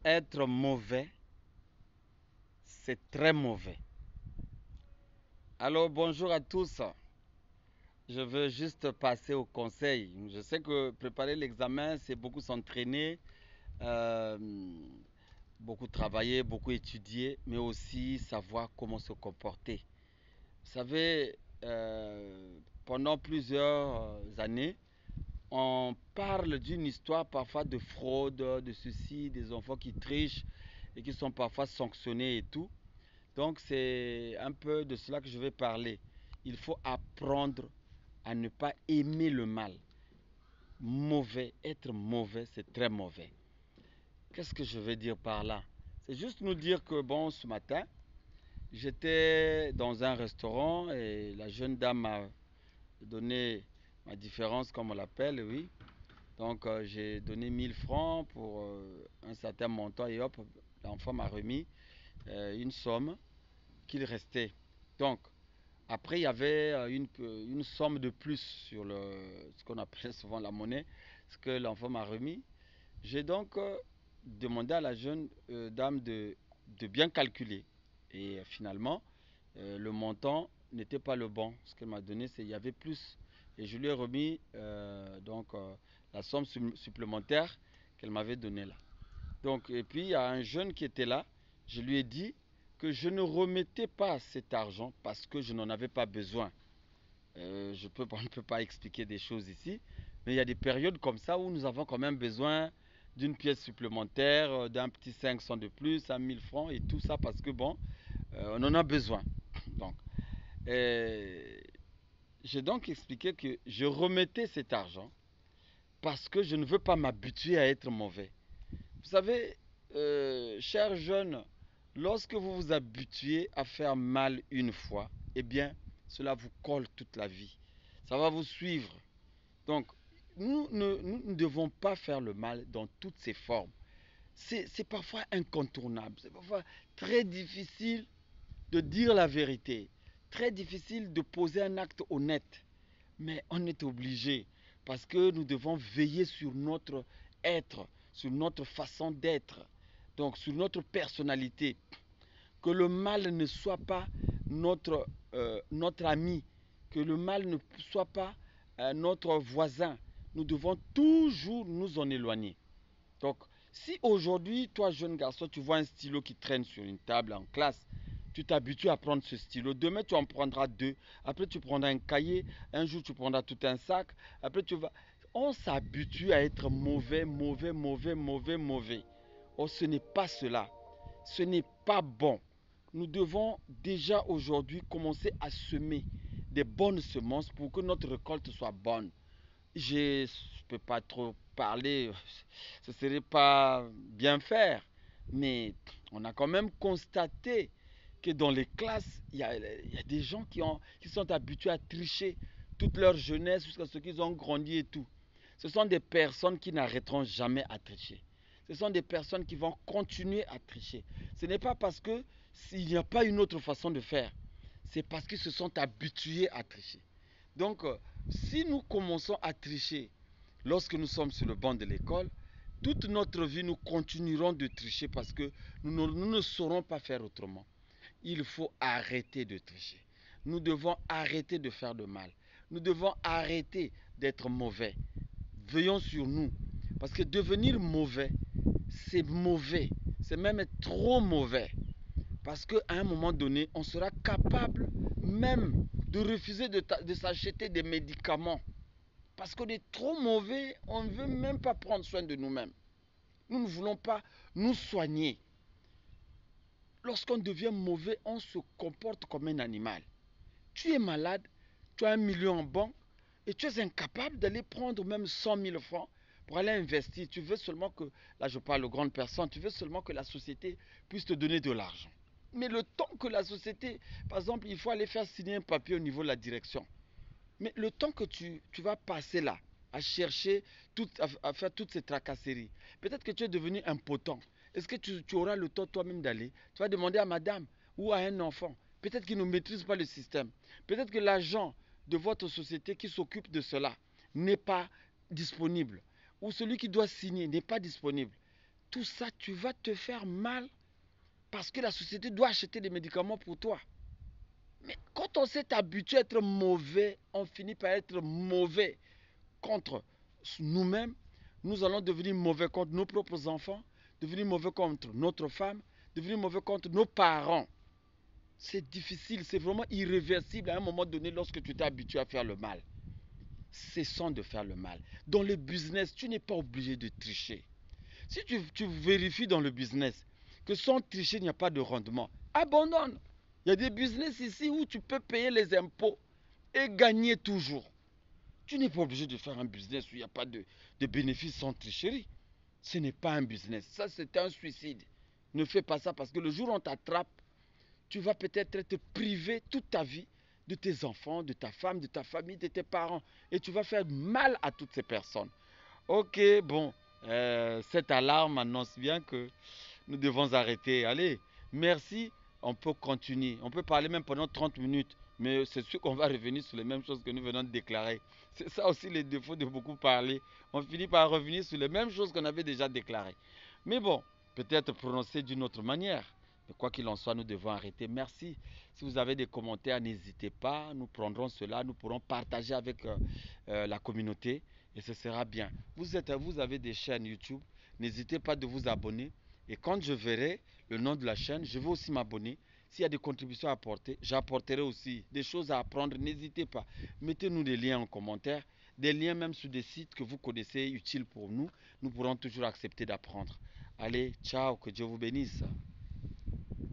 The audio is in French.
Être mauvais, c'est très mauvais. Alors bonjour à tous. Je veux juste passer au conseil. Je sais que préparer l'examen, c'est beaucoup s'entraîner, euh, beaucoup travailler, beaucoup étudier, mais aussi savoir comment se comporter. Vous savez, pendant plusieurs années, on parle d'une histoire parfois de fraude, de ceci, des enfants qui trichent et qui sont parfois sanctionnés et tout. Donc c'est un peu de cela que je vais parler. Il faut apprendre à ne pas aimer le mal. Mauvais, être mauvais, c'est très mauvais. Qu'est-ce que je veux dire par là? C'est juste nous dire que bon, ce matin, j'étais dans un restaurant et la jeune dame m'a donné ma différence, comme on l'appelle, oui. Donc j'ai donné 1000 francs pour un certain montant et hop, l'enfant m'a remis une somme qu'il restait. Donc, après, il y avait une somme de plus sur ce qu'on appelait souvent la monnaie, ce que l'enfant m'a remis. J'ai donc demandé à la jeune dame de bien calculer. Et finalement, le montant n'était pas le bon. Ce qu'elle m'a donné, c'est il y avait plus. Et je lui ai remis la somme supplémentaire qu'elle m'avait donnée là. Donc, et puis il y a un jeune qui était là. Je lui ai dit que je ne remettais pas cet argent parce que je n'en avais pas besoin. On ne peut pas expliquer des choses ici, mais il y a des périodes comme ça où nous avons quand même besoin d'une pièce supplémentaire, d'un petit 500 de plus, un 1000 francs et tout ça parce que bon, on en a besoin. Donc, euh, j'ai donc expliqué que je remettais cet argent parce que je ne veux pas m'habituer à être mauvais. Vous savez, chers jeunes, lorsque vous vous habituez à faire mal une fois, eh bien, cela vous colle toute la vie. Ça va vous suivre. Donc, nous ne devons pas faire le mal dans toutes ses formes. C'est parfois incontournable. C'est parfois très difficile de dire la vérité. Très difficile de poser un acte honnête. Mais on est obligé parce que nous devons veiller sur notre être, sur notre façon d'être, donc sur notre personnalité. Que le mal ne soit pas notre ami, que le mal ne soit pas notre voisin. Nous devons toujours nous en éloigner. Donc, si aujourd'hui, toi, jeune garçon, tu vois un stylo qui traîne sur une table en classe, tu t'habitues à prendre ce stylo. Demain, tu en prendras deux. Après, tu prendras un cahier. Un jour, tu prendras tout un sac. Après, tu vas. On s'habitue à être mauvais, mauvais, mauvais, mauvais, mauvais. Oh, ce n'est pas cela. Ce n'est pas bon. Nous devons déjà aujourd'hui commencer à semer des bonnes semences pour que notre récolte soit bonne. Je ne peux pas trop parler, ce ne serait pas bien faire, mais on a quand même constaté que dans les classes, il y a des gens qui sont habitués à tricher toute leur jeunesse jusqu'à ce qu'ils ont grandi et tout. Ce sont des personnes qui n'arrêteront jamais à tricher. Ce sont des personnes qui vont continuer à tricher. Ce n'est pas parce que s'il n'y a pas une autre façon de faire, c'est parce qu'ils se sont habitués à tricher. Donc, si nous commençons à tricher lorsque nous sommes sur le banc de l'école, toute notre vie, nous continuerons de tricher parce que nous ne saurons pas faire autrement. Il faut arrêter de tricher. Nous devons arrêter de faire de mal. Nous devons arrêter d'être mauvais. Veillons sur nous. Parce que devenir mauvais, c'est mauvais. C'est même trop mauvais. Parce qu'à un moment donné, on sera capable même de refuser de s'acheter des médicaments. Parce qu'on est trop mauvais, on ne veut même pas prendre soin de nous-mêmes. Nous ne voulons pas nous soigner. Lorsqu'on devient mauvais, on se comporte comme un animal. Tu es malade, tu as 1 million en banque et tu es incapable d'aller prendre même 100 000 francs pour aller investir. Tu veux seulement que, là je parle aux grandes personnes, tu veux seulement que la société puisse te donner de l'argent. Mais le temps que la société, par exemple, il faut aller faire signer un papier au niveau de la direction. Mais le temps que tu vas passer là, à chercher, à faire toutes ces tracasseries, peut-être que tu es devenu impotent. Est-ce que tu auras le temps toi-même d'aller? Tu vas demander à madame ou à un enfant. Peut-être qu'il ne maîtrise pas le système. Peut-être que l'agent de votre société qui s'occupe de cela n'est pas disponible. Ou celui qui doit signer n'est pas disponible. tout ça, tu vas te faire mal parce que la société doit acheter des médicaments pour toi. Mais quand on s'est habitué à être mauvais, on finit par être mauvais contre nous-mêmes. Nous allons devenir mauvais contre nos propres enfants, devenir mauvais contre notre femme, devenir mauvais contre nos parents. C'est difficile, c'est vraiment irréversible à un moment donné lorsque tu t'es habitué à faire le mal. Cessons de faire le mal. Dans le business, tu n'es pas obligé de tricher. Si tu vérifies dans le business que sans tricher, il n'y a pas de rendement, abandonne. Il y a des business ici où tu peux payer les impôts et gagner toujours. Tu n'es pas obligé de faire un business où il n'y a pas de bénéfice sans tricherie. Ce n'est pas un business. Ça, c'est un suicide. Ne fais pas ça parce que le jour où on t'attrape, tu vas peut-être être privé toute ta vie de tes enfants, de ta femme, de ta famille, de tes parents. Et tu vas faire mal à toutes ces personnes. Ok, bon, cette alarme annonce bien que nous devons arrêter. Allez, merci, on peut continuer. On peut parler même pendant 30 minutes. Mais c'est sûr qu'on va revenir sur les mêmes choses que nous venons de déclarer. C'est ça aussi les défauts de beaucoup parler. On finit par revenir sur les mêmes choses qu'on avait déjà déclarées. Mais bon, peut-être prononcer d'une autre manière. Mais quoi qu'il en soit, nous devons arrêter. Merci. Si vous avez des commentaires, n'hésitez pas. Nous prendrons cela. Nous pourrons partager avec la communauté. Et ce sera bien. Vous avez des chaînes YouTube. N'hésitez pas de vous abonner. Et quand je verrai le nom de la chaîne, je vais aussi m'abonner. S'il y a des contributions à apporter, j'apporterai aussi des choses à apprendre. N'hésitez pas. Mettez-nous des liens en commentaire. Des liens même sur des sites que vous connaissez utiles pour nous. Nous pourrons toujours accepter d'apprendre. Allez, ciao, que Dieu vous bénisse.